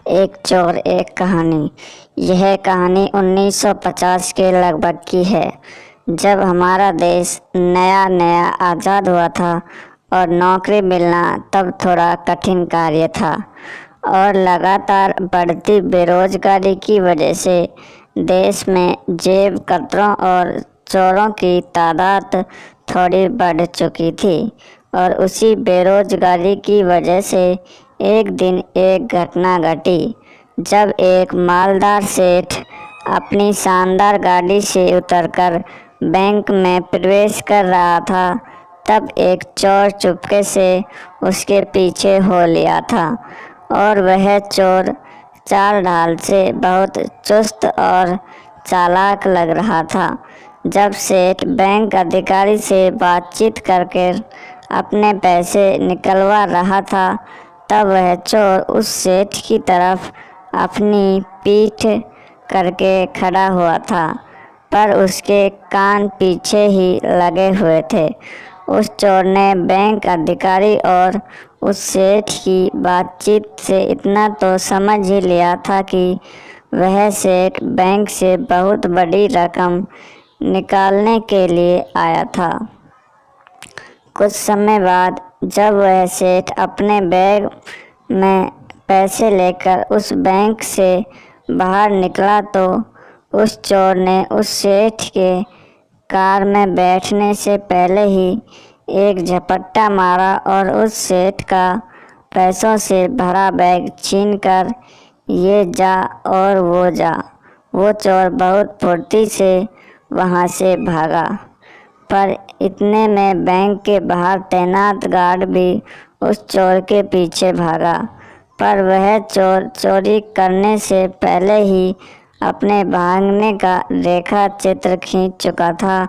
एक चोर एक कहानी। यह कहानी 1950 के लगभग की है, जब हमारा देश नया नया आज़ाद हुआ था और नौकरी मिलना तब थोड़ा कठिन कार्य था। और लगातार बढ़ती बेरोजगारी की वजह से देश में जेब कतरों और चोरों की तादाद थोड़ी बढ़ चुकी थी। और उसी बेरोजगारी की वजह से एक दिन एक घटना घटी, जब एक मालदार सेठ अपनी शानदार गाड़ी से उतरकर बैंक में प्रवेश कर रहा था। तब एक चोर चुपके से उसके पीछे हो लिया था और वह चोर चाल ढाल से बहुत चुस्त और चालाक लग रहा था। जब सेठ बैंक अधिकारी से बातचीत करके अपने पैसे निकलवा रहा था, तब वह चोर उस सेठ की तरफ अपनी पीठ करके खड़ा हुआ था, पर उसके कान पीछे ही लगे हुए थे। उस चोर ने बैंक अधिकारी और उस सेठ की बातचीत से इतना तो समझ ही लिया था कि वह सेठ बैंक से बहुत बड़ी रकम निकालने के लिए आया था। कुछ समय बाद जब वह सेठ अपने बैग में पैसे लेकर उस बैंक से बाहर निकला, तो उस चोर ने उस सेठ के कार में बैठने से पहले ही एक झपट्टा मारा और उस सेठ का पैसों से भरा बैग छीनकर ये जा और वो जा। वो चोर बहुत फुर्ती से वहाँ से भागा, पर इतने में बैंक के बाहर तैनात गार्ड भी उस चोर के पीछे भागा। पर वह चोर चोरी करने से पहले ही अपने भागने का रेखा चित्र खींच चुका था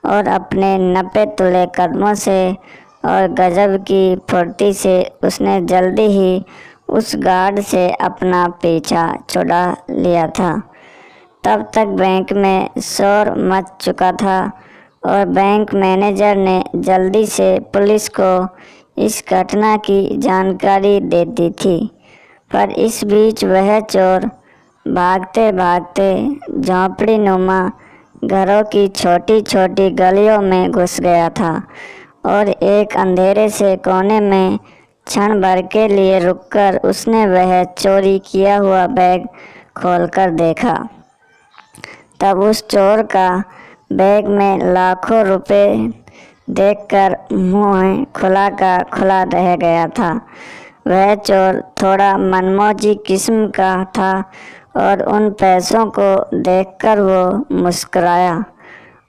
और अपने नपे तुले कदमों से और गजब की फुर्ती से उसने जल्दी ही उस गार्ड से अपना पीछा छुड़ा लिया था। तब तक बैंक में शोर मच चुका था और बैंक मैनेजर ने जल्दी से पुलिस को इस घटना की जानकारी दे दी थी। पर इस बीच वह चोर भागते भागते झोंपड़ी नुमा घरों की छोटी छोटी गलियों में घुस गया था और एक अंधेरे से कोने में क्षण भर के लिए रुककर उसने वह चोरी किया हुआ बैग खोलकर देखा। तब उस चोर का बैग में लाखों रुपए देखकर मुंह खुला का खुला रह गया था। वह चोर थोड़ा मनमौजी किस्म का था और उन पैसों को देखकर वो मुस्कुराया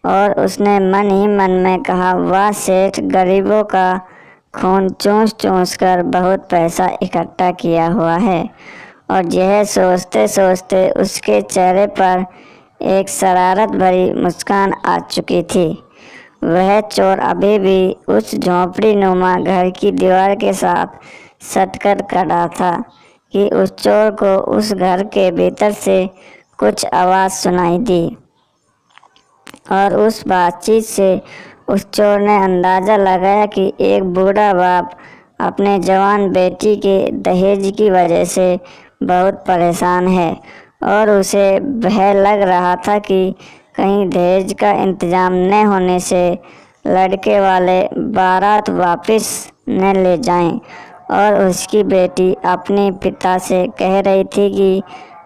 और उसने मन ही मन में कहा, वाह सेठ, गरीबों का खून चूस चूस कर बहुत पैसा इकट्ठा किया हुआ है। और यह सोचते सोचते उसके चेहरे पर एक शरारत भरी मुस्कान आ चुकी थी। वह चोर अभी भी उस झोंपड़ी नुमा घर की दीवार के साथ सटकर खड़ा था कि उस चोर को उस घर के भीतर से कुछ आवाज़ सुनाई दी और उस बातचीत से उस चोर ने अंदाज़ा लगाया कि एक बूढ़ा बाप अपने जवान बेटी के दहेज की वजह से बहुत परेशान है और उसे भय लग रहा था कि कहीं दहेज का इंतज़ाम न होने से लड़के वाले बारात वापस न ले जाएं। और उसकी बेटी अपने पिता से कह रही थी कि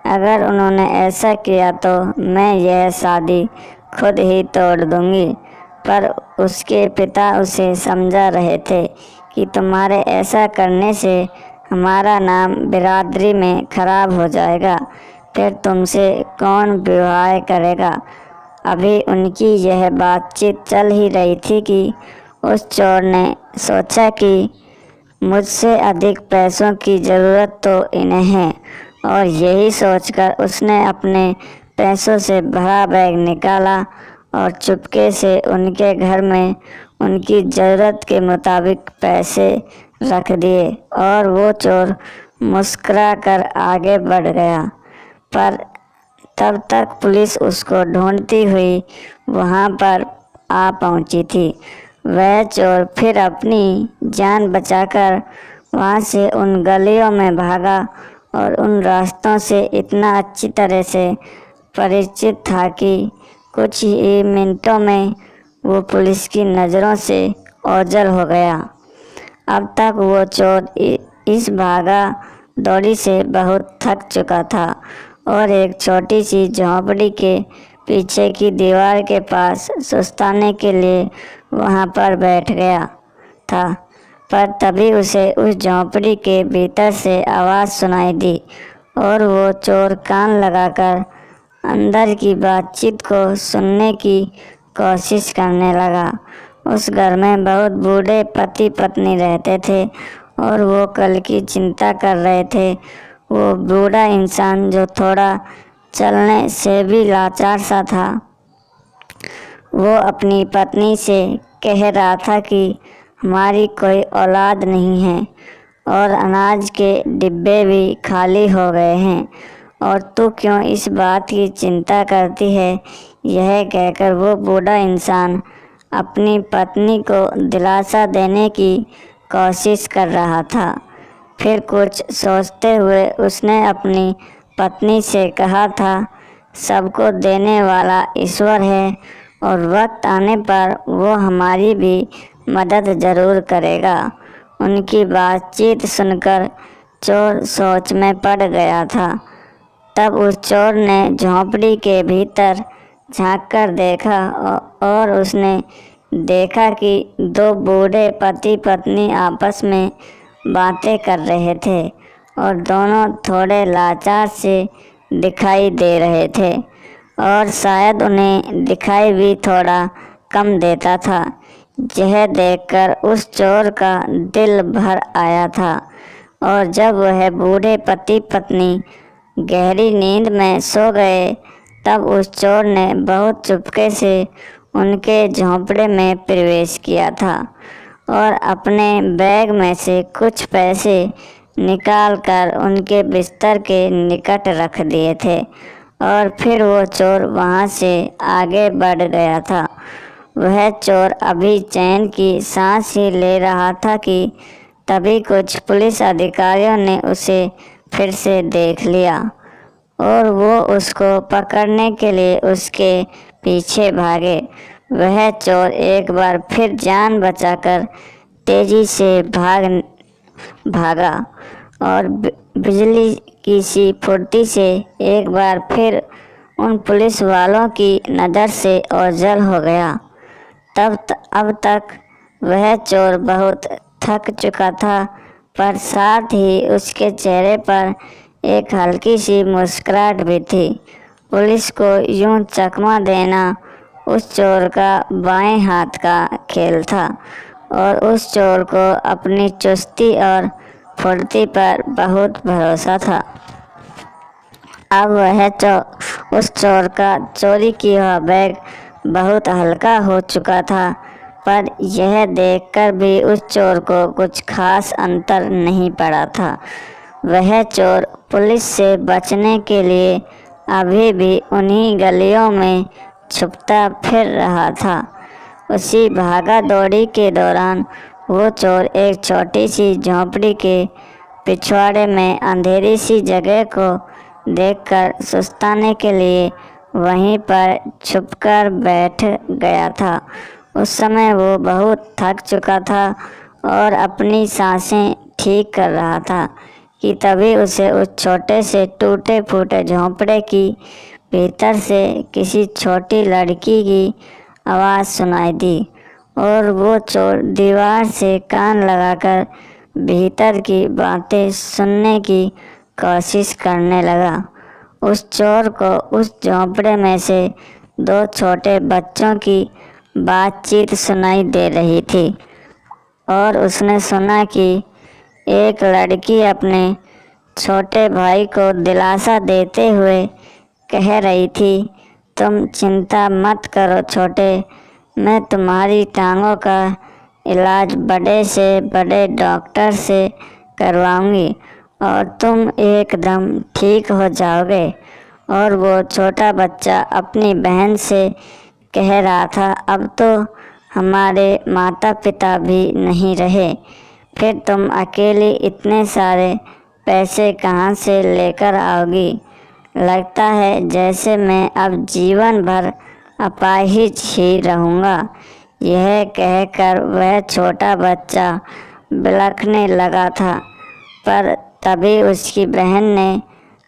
अगर उन्होंने ऐसा किया तो मैं यह शादी खुद ही तोड़ दूंगी। पर उसके पिता उसे समझा रहे थे कि तुम्हारे ऐसा करने से हमारा नाम बिरादरी में खराब हो जाएगा, फिर तुमसे कौन विवाह करेगा। अभी उनकी यह बातचीत चल ही रही थी कि उस चोर ने सोचा कि मुझसे अधिक पैसों की ज़रूरत तो इन्हें है, और यही सोचकर उसने अपने पैसों से भरा बैग निकाला और चुपके से उनके घर में उनकी ज़रूरत के मुताबिक पैसे रख दिए और वो चोर मुस्कुरा कर आगे बढ़ गया। पर तब तक पुलिस उसको ढूंढती हुई वहाँ पर आ पहुँची थी। वह चोर फिर अपनी जान बचाकर वहाँ से उन गलियों में भागा और उन रास्तों से इतना अच्छी तरह से परिचित था कि कुछ ही मिनटों में वो पुलिस की नज़रों से ओझल हो गया। अब तक वो चोर इस भागा दौड़ी से बहुत थक चुका था और एक छोटी सी झोंपड़ी के पीछे की दीवार के पास सुस्ताने के लिए वहाँ पर बैठ गया था। पर तभी उसे उस झोंपड़ी के भीतर से आवाज़ सुनाई दी और वो चोर कान लगाकर अंदर की बातचीत को सुनने की कोशिश करने लगा। उस घर में बहुत बूढ़े पति पत्नी रहते थे और वो कल की चिंता कर रहे थे। वो बूढ़ा इंसान जो थोड़ा चलने से भी लाचार सा था, वो अपनी पत्नी से कह रहा था कि हमारी कोई औलाद नहीं है और अनाज के डिब्बे भी खाली हो गए हैं और तू क्यों इस बात की चिंता करती है। यह कहकर वो बूढ़ा इंसान अपनी पत्नी को दिलासा देने की कोशिश कर रहा था। फिर कुछ सोचते हुए उसने अपनी पत्नी से कहा था, सबको देने वाला ईश्वर है और वक्त आने पर वो हमारी भी मदद ज़रूर करेगा। उनकी बातचीत सुनकर चोर सोच में पड़ गया था। तब उस चोर ने झोंपड़ी के भीतर झांककर देखा और उसने देखा कि दो बूढ़े पति पत्नी आपस में बातें कर रहे थे और दोनों थोड़े लाचार से दिखाई दे रहे थे और शायद उन्हें दिखाई भी थोड़ा कम देता था। यह देखकर उस चोर का दिल भर आया था और जब वह बूढ़े पति पत्नी गहरी नींद में सो गए तब उस चोर ने बहुत चुपके से उनके झोंपड़े में प्रवेश किया था और अपने बैग में से कुछ पैसे निकालकर उनके बिस्तर के निकट रख दिए थे और फिर वो चोर वहाँ से आगे बढ़ गया था। वह चोर अभी चैन की सांस ही ले रहा था कि तभी कुछ पुलिस अधिकारियों ने उसे फिर से देख लिया और वो उसको पकड़ने के लिए उसके पीछे भागे। वह चोर एक बार फिर जान बचाकर तेजी से भागा और बिजली की सी फुर्ती से एक बार फिर उन पुलिस वालों की नज़र से ओझल हो गया। अब तक वह चोर बहुत थक चुका था, पर साथ ही उसके चेहरे पर एक हल्की सी मुस्कुराहट भी थी। पुलिस को यूं चकमा देना उस चोर का बाएं हाथ का खेल था और उस चोर को अपनी चुस्ती और फुर्ती पर बहुत भरोसा था। अब वह उस चोर का चोरी किया हुआ बैग बहुत हल्का हो चुका था, पर यह देखकर भी उस चोर को कुछ खास अंतर नहीं पड़ा था। वह चोर पुलिस से बचने के लिए अभी भी उन्हीं गलियों में छुपता फिर रहा था। उसी भागा दौड़ी के दौरान वो चोर एक छोटी सी झोंपड़ी के पिछवाड़े में अंधेरी सी जगह को देखकर सुस्ताने के लिए वहीं पर छुपकर बैठ गया था। उस समय वो बहुत थक चुका था और अपनी सांसें ठीक कर रहा था कि तभी उसे उस छोटे से टूटे फूटे झोंपड़े की भीतर से किसी छोटी लड़की की आवाज़ सुनाई दी और वो चोर दीवार से कान लगाकर भीतर की बातें सुनने की कोशिश करने लगा। उस चोर को उस झोंपड़े में से दो छोटे बच्चों की बातचीत सुनाई दे रही थी और उसने सुना कि एक लड़की अपने छोटे भाई को दिलासा देते हुए कह रही थी, तुम चिंता मत करो छोटे, मैं तुम्हारी टांगों का इलाज बड़े से बड़े डॉक्टर से करवाऊंगी और तुम एकदम ठीक हो जाओगे। और वो छोटा बच्चा अपनी बहन से कह रहा था, अब तो हमारे माता पिता भी नहीं रहे, फिर तुम अकेली इतने सारे पैसे कहाँ से लेकर आओगी? लगता है जैसे मैं अब जीवन भर अपाहिज ही रहूँगा। यह कहकर वह छोटा बच्चा बिलखने लगा था, पर तभी उसकी बहन ने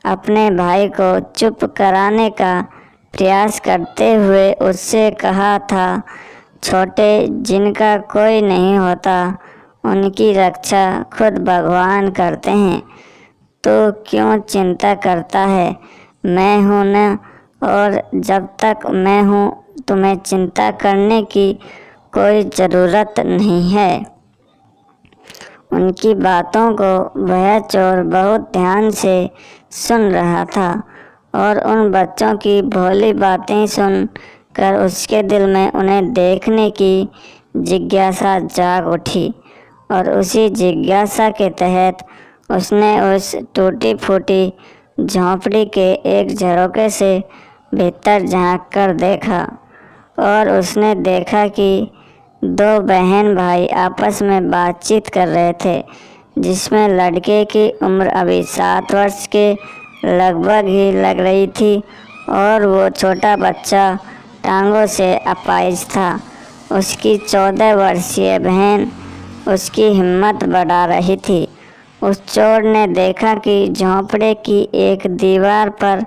अपने भाई को चुप कराने का प्रयास करते हुए उससे कहा था, छोटे, जिनका कोई नहीं होता उनकी रक्षा खुद भगवान करते हैं, तो क्यों चिंता करता है? मैं हूँ न, और जब तक मैं हूँ तुम्हें चिंता करने की कोई ज़रूरत नहीं है। उनकी बातों को वह चोर बहुत ध्यान से सुन रहा था और उन बच्चों की भोली बातें सुनकर उसके दिल में उन्हें देखने की जिज्ञासा जाग उठी और उसी जिज्ञासा के तहत उसने उस टूटी फूटी झोंपड़ी के एक झरोखे से भीतर झांक कर देखा और उसने देखा कि दो बहन भाई आपस में बातचीत कर रहे थे, जिसमें लड़के की उम्र अभी 7 वर्ष के लगभग ही लग रही थी और वो छोटा बच्चा टांगों से अपाहिज था। उसकी 14 वर्षीय बहन उसकी हिम्मत बढ़ा रही थी। उस चोर ने देखा कि झोंपड़े की एक दीवार पर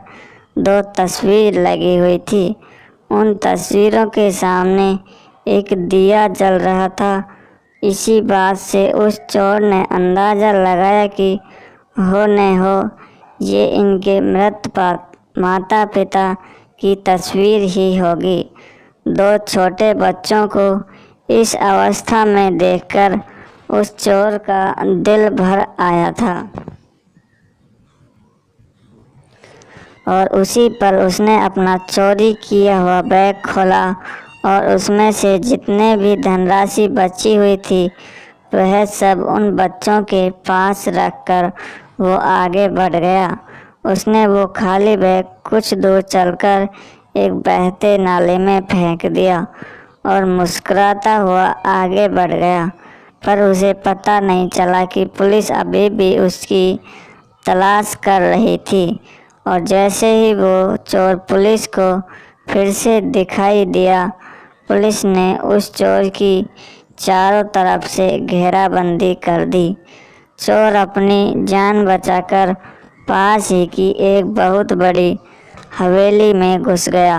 2 तस्वीर लगी हुई थी। उन तस्वीरों के सामने एक दिया जल रहा था। इसी बात से उस चोर ने अंदाज़ा लगाया कि हो न हो ये इनके मृत माता पिता की तस्वीर ही होगी। 2 छोटे बच्चों को इस अवस्था में देखकर उस चोर का दिल भर आया था और उसी पर उसने अपना चोरी किया हुआ बैग खोला और उसमें से जितने भी धनराशि बची हुई थी वह सब उन बच्चों के पास रखकर वो आगे बढ़ गया। उसने वो खाली बैग कुछ दूर चलकर एक बहते नाले में फेंक दिया और मुस्कुराता हुआ आगे बढ़ गया, पर उसे पता नहीं चला कि पुलिस अभी भी उसकी तलाश कर रही थी। और जैसे ही वो चोर पुलिस को फिर से दिखाई दिया, पुलिस ने उस चोर की चारों तरफ से घेराबंदी कर दी। चोर अपनी जान बचाकर पास ही की एक बहुत बड़ी हवेली में घुस गया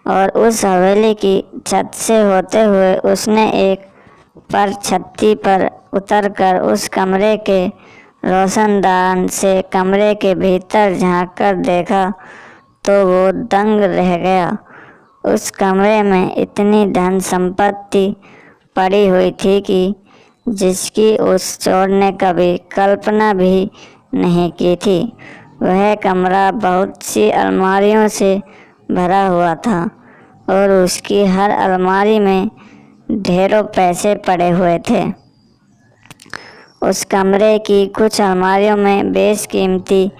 और उस हवेली की छत से होते हुए उसने एक पर छत्ती पर उतरकर उस कमरे के रोशनदान से कमरे के भीतर झांककर देखा तो वो दंग रह गया। उस कमरे में इतनी धन संपत्ति पड़ी हुई थी कि जिसकी उस चोर ने कभी कल्पना भी नहीं की थी। वह कमरा बहुत सी अलमारियों से भरा हुआ था और उसकी हर अलमारी में ढेरों पैसे पड़े हुए थे। उस कमरे की कुछ अलमारियों में बेशकीमती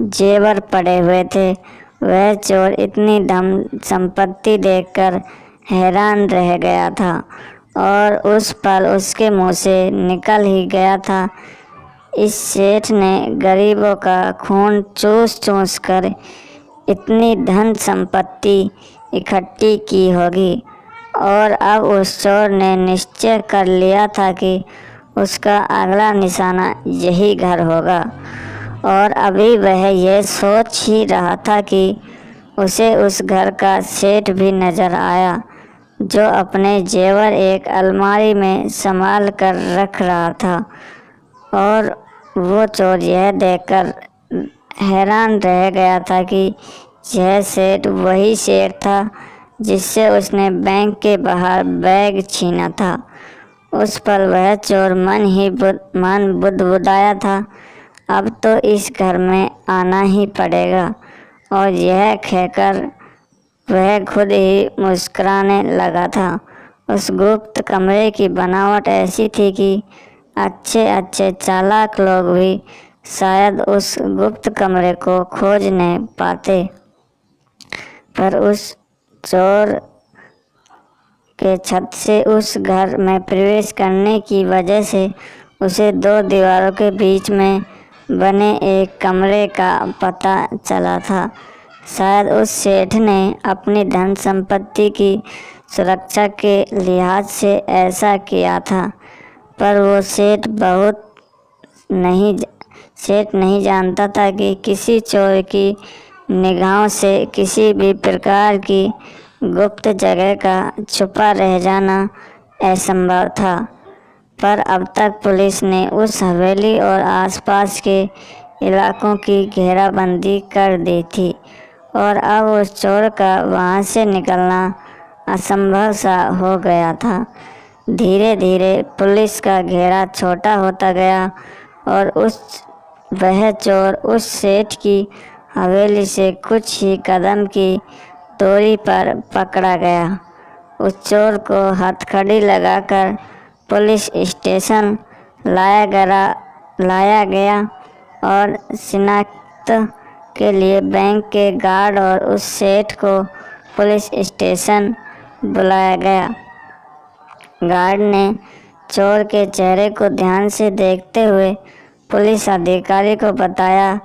जेवर पड़े हुए थे। वह चोर इतनी धन संपत्ति देखकर हैरान रह गया था और उस पल उसके मुंह से निकल ही गया था, इस सेठ ने गरीबों का खून चूस चूस कर इतनी धन संपत्ति इकट्ठी की होगी। और अब उस चोर ने निश्चय कर लिया था कि उसका अगला निशाना यही घर होगा। और अभी वह यह सोच ही रहा था कि उसे उस घर का सेठ भी नज़र आया, जो अपने जेवर एक अलमारी में संभाल कर रख रहा था। और वो चोर यह देखकर हैरान रह गया था कि यह सेठ वही सेठ था जिससे उसने बैंक के बाहर बैग छीना था। उस पर वह चोर मन बुदबुदाया था, अब तो इस घर में आना ही पड़ेगा। और यह कहकर वह खुद ही मुस्कुराने लगा था। उस गुप्त कमरे की बनावट ऐसी थी कि अच्छे अच्छे चालाक लोग भी शायद उस गुप्त कमरे को खोज नहीं पाते, पर उस चोर के छत से उस घर में प्रवेश करने की वजह से उसे 2 दीवारों के बीच में बने एक कमरे का पता चला था। शायद उस सेठ ने अपनी धन संपत्ति की सुरक्षा के लिहाज से ऐसा किया था, पर वो सेठ नहीं जानता था कि किसी चोर की निगाहों से किसी भी प्रकार की गुप्त जगह का छुपा रह जाना असंभव था। पर अब तक पुलिस ने उस हवेली और आसपास के इलाकों की घेराबंदी कर दी थी और अब उस चोर का वहां से निकलना असंभव सा हो गया था। धीरे धीरे पुलिस का घेरा छोटा होता गया और वह चोर उस सेठ की हवेली से कुछ ही कदम की दूरी पर पकड़ा गया। उस चोर को हथकड़ी लगाकर पुलिस स्टेशन लाया गया और शिनाख्त के लिए बैंक के गार्ड और उस सेठ को पुलिस स्टेशन बुलाया गया। गार्ड ने चोर के चेहरे को ध्यान से देखते हुए पुलिस अधिकारी को बताया,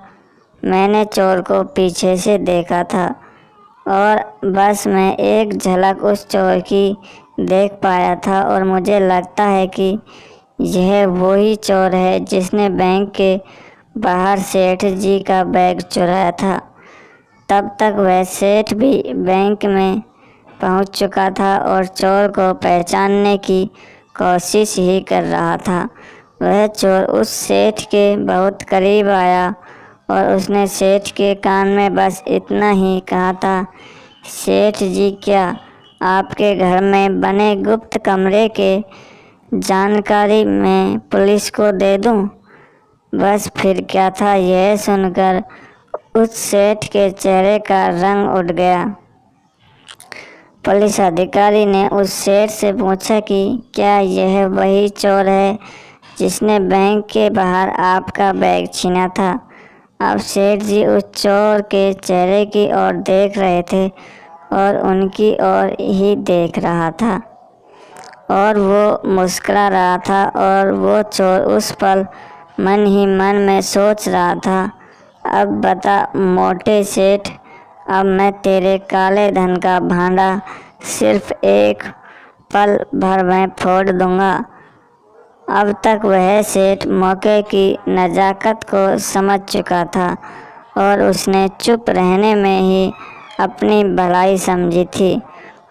मैंने चोर को पीछे से देखा था और बस मैं एक झलक उस चोर की देख पाया था और मुझे लगता है कि यह वही चोर है जिसने बैंक के बाहर सेठ जी का बैग चुराया था। तब तक वह सेठ भी बैंक में पहुंच चुका था और चोर को पहचानने की कोशिश ही कर रहा था। वह चोर उस सेठ के बहुत करीब आया और उसने सेठ के कान में बस इतना ही कहा था, सेठ जी, क्या आपके घर में बने गुप्त कमरे के जानकारी मैं पुलिस को दे दूं? बस फिर क्या था, यह सुनकर उस सेठ के चेहरे का रंग उड़ गया। पुलिस अधिकारी ने उस सेठ से पूछा कि क्या यह वही चोर है जिसने बैंक के बाहर आपका बैग छीना था? अब सेठ जी उस चोर के चेहरे की ओर देख रहे थे और उनकी ओर ही देख रहा था और वो मुस्कुरा रहा था और वो चोर उस पल मन ही मन में सोच रहा था, अब बता मोटे सेठ, अब मैं तेरे काले धन का भांडा सिर्फ एक पल भर में फोड़ दूंगा। अब तक वह सेठ मौके की नज़ाकत को समझ चुका था और उसने चुप रहने में ही अपनी भलाई समझी थी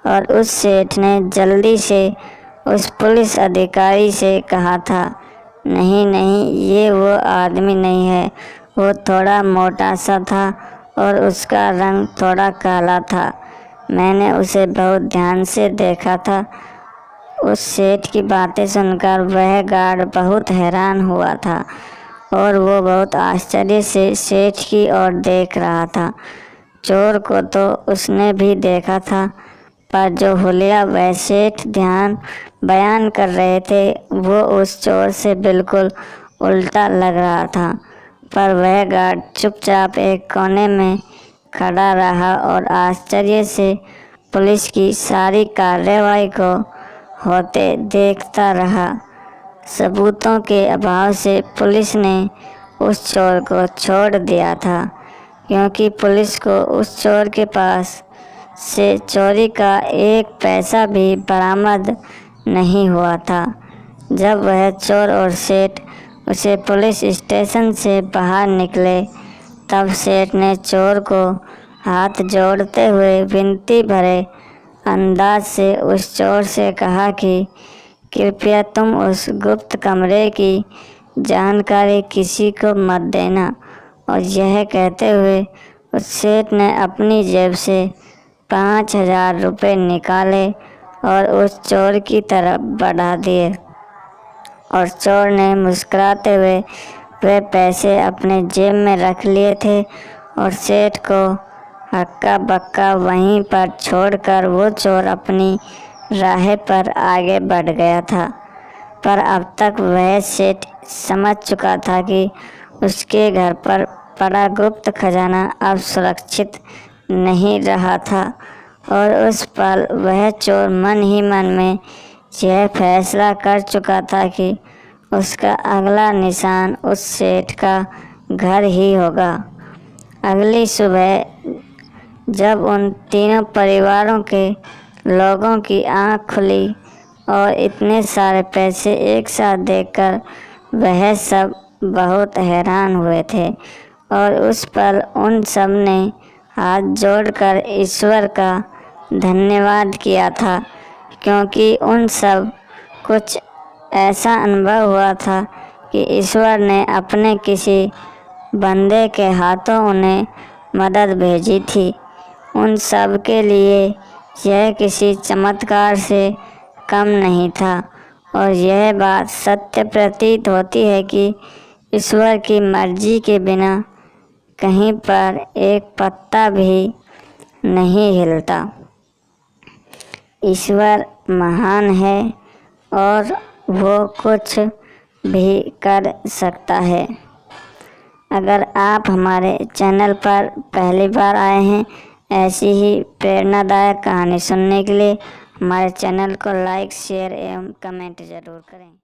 और उस सेठ ने जल्दी से उस पुलिस अधिकारी से कहा था, नहीं नहीं, ये वो आदमी नहीं है, वो थोड़ा मोटा सा था और उसका रंग थोड़ा काला था, मैंने उसे बहुत ध्यान से देखा था। उस सेठ की बातें सुनकर वह गार्ड बहुत हैरान हुआ था और वो बहुत आश्चर्य से सेठ की ओर देख रहा था। चोर को तो उसने भी देखा था, पर जो हुलिया वह सेठ बयान कर रहे थे वो उस चोर से बिल्कुल उल्टा लग रहा था। पर वह गार्ड चुपचाप एक कोने में खड़ा रहा और आश्चर्य से पुलिस की सारी कार्रवाई को होते देखता रहा। सबूतों के अभाव से पुलिस ने उस चोर को छोड़ दिया था, क्योंकि पुलिस को उस चोर के पास से चोरी का एक पैसा भी बरामद नहीं हुआ था। जब वह चोर और सेठ उसे पुलिस स्टेशन से बाहर निकले, तब सेठ ने चोर को हाथ जोड़ते हुए विनती भरे अंदाज से उस चोर से कहा कि कृपया तुम उस गुप्त कमरे की जानकारी किसी को मत देना। और यह कहते हुए उस सेठ ने अपनी जेब से 5,000 रुपये निकाले और उस चोर की तरफ बढ़ा दिए और चोर ने मुस्कुराते हुए वे पैसे अपने जेब में रख लिए थे और सेठ को हक्का बक्का वहीं पर छोड़कर वो चोर अपनी राह पर आगे बढ़ गया था। पर अब तक वह सेठ समझ चुका था कि उसके घर पर पड़ा गुप्त खजाना अब सुरक्षित नहीं रहा था और उस पल वह चोर मन ही मन में यह फैसला कर चुका था कि उसका अगला निशान उस सेठ का घर ही होगा। अगली सुबह जब उन तीनों परिवारों के लोगों की आँख खुली और इतने सारे पैसे एक साथ देखकर वह सब बहुत हैरान हुए थे और उस पल उन सब ने हाथ जोड़कर ईश्वर का धन्यवाद किया था, क्योंकि उन सब कुछ ऐसा अनुभव हुआ था कि ईश्वर ने अपने किसी बंदे के हाथों उन्हें मदद भेजी थी। उन सब के लिए यह किसी चमत्कार से कम नहीं था और यह बात सत्य प्रतीत होती है कि ईश्वर की मर्जी के बिना कहीं पर एक पत्ता भी नहीं हिलता। ईश्वर महान है और वो कुछ भी कर सकता है। अगर आप हमारे चैनल पर पहली बार आए हैं ऐसी ही प्रेरणादायक कहानी सुनने के लिए हमारे चैनल को लाइक, शेयर एवं कमेंट ज़रूर करें।